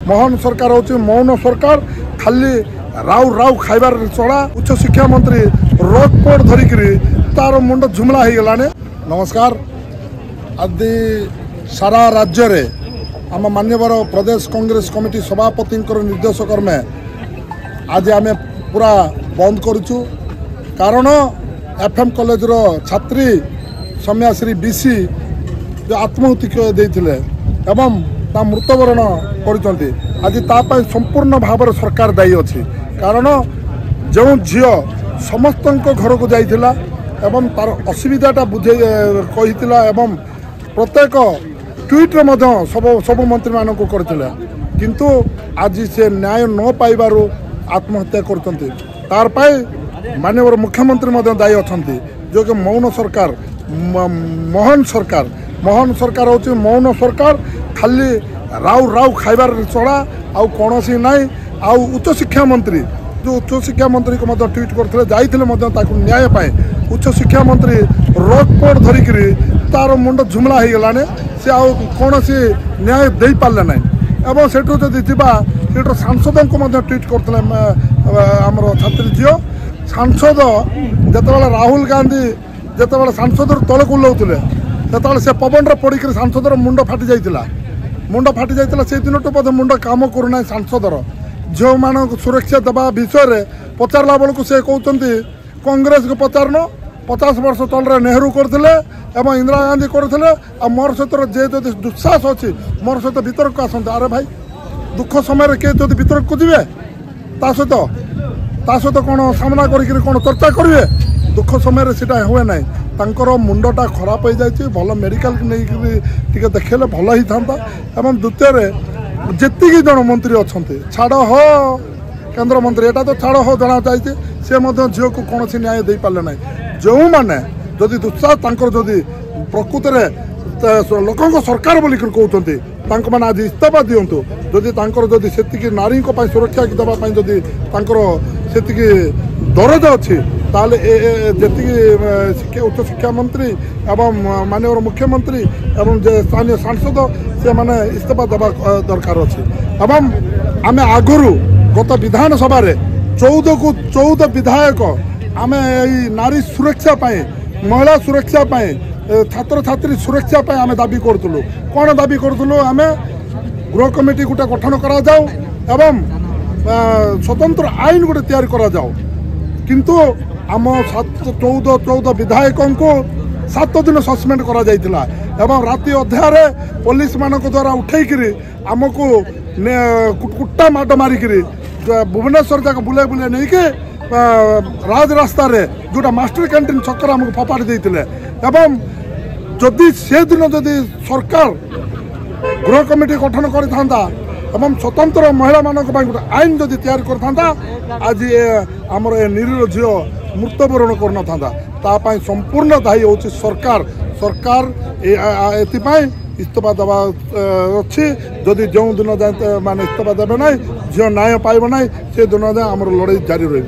मोहन सरकार होची मौन सरकार खाली राउ राउ खाइबार चढ़ा उच्च शिक्षा मंत्री रोकपोट धरिकी तार मुंड झुमला हो गलाने। नमस्कार। आदि सारा राज्य रे आम मान्यवर प्रदेश कांग्रेस कमिटी सभापति निर्देश क्रमे आज आम पूरा बंद करूँ कारण एफएम कॉलेज रो छात्री सौम्याश्री बीसी जो आत्माहुति देते एवं ता मृतवरण कर आज तापाई संपूर्ण भाव सरकार दायी अच्छी कारण जो झील समस्त घर को जाइथिला एवं तार असुविधाटा बुझे कही एवं प्रत्येक ट्वीट्रे सब मंत्री मान करथिला किंतु आज से न्याय न पाइबारु आत्महत्या करछन्ती तार पाई माननीय मुख्यमंत्री दायी अच्छी जो कि मौन सरकार मोहन सरकार होची मौन सरकार खाली राउ राउ खाइबार चढ़ा आउ कौन सी ना आउ उच्च शिक्षा मंत्री जो उच्च शिक्षा मंत्री को ट्वीट करते जाइए न्याय पाए उच्च शिक्षा मंत्री रोकपोट धरिकी तार मुंड झुमला हो गलाने से आउ कौन सी न्याय दे पारे ना एवं सेठू जदि सेठू सांसद को ट्वीट करते आमर छात्री झील सांसद जिते राहुल गांधी जिते सांसद तले ओह्लाउले जो से पवन पड़ी सांसदर मुंड फाटी जाता से दिन टू बोधे मुंड काम करूना सांसदर झील मान सुरक्षा देवा विषय पचारा बेलू से कहते कांग्रेस को पचारन 50 वर्ष तल नेहरू करते इंदिरा गांधी करते मोर सहित जे जदि दुस्साहस अच्छी मोर सहित भीतर को आसते अरे भाई दुख समय किए जब भीतर को जी सहित कौन सामना करी कौन चर्चा करेंगे दुख समय से हुए ना तांकर मुंडटा खराब हो जाए भल मेडिकल नहीं देखले भल ही था एवं द्वितीय जी जन मंत्री अच्छा छाड़ हो केंद्र मंत्री एटा तो छाड़ हो जना चाहिए सी झील को कौन सी न्याय दे पारे ना जो मैंने जदि दुस्साह जदि प्रकृत में लोक सरकार बोल कहते मैंने आज इस्तीफा दिंतु जदि से नारी सुरक्षा देवाई जदि से दरज अच्छी ताले जी उच्च शिक्षा मंत्री एवं माननीय मुख्यमंत्री एवं स्थानीय सांसद से माने इस्तीफा देवा दरकार अच्छी एवं आम आगुरी गत विधानसभा 14 विधायक आम नारी सुरक्षा महिला सुरक्षा छात्र छात्री सुरक्षा आम दाबी करूँ कौन दाबी करूँ आम गृह कमिटी गोटे गठन करा जाऊ एवं स्वतंत्र आईन गोटे तैयारी करा जाऊ किंतु आम 14 विधायक को 7 दिन सस्पेंड करा जाइथिला एवं राति अध्याय पुलिस मान द्वारा उठेकरी आमको कुट्टा माड मारिकी भुवनेश्वर जाक बुले बुले नहीं कि राज रास्ता रे जोटा मास्टर कैंटीन छक्कर आमको फपाड़ी देते एवं जदि से दिन जदि सरकार गृह कमिटी गठन करता एवं स्वतंत्र महिला मान गोटे आईन जदि तैयारी करता आज आमर ए निरीह झील मृत्युवरण कर संपूर्ण दायी हूँ सरकार सरकार इस्तीफा देवा अच्छी जदि जो दिन जाए माने इस्तीफा देवे ना झील न्याय पाइब ना से दिन जाए आम लड़ाई जारी रही।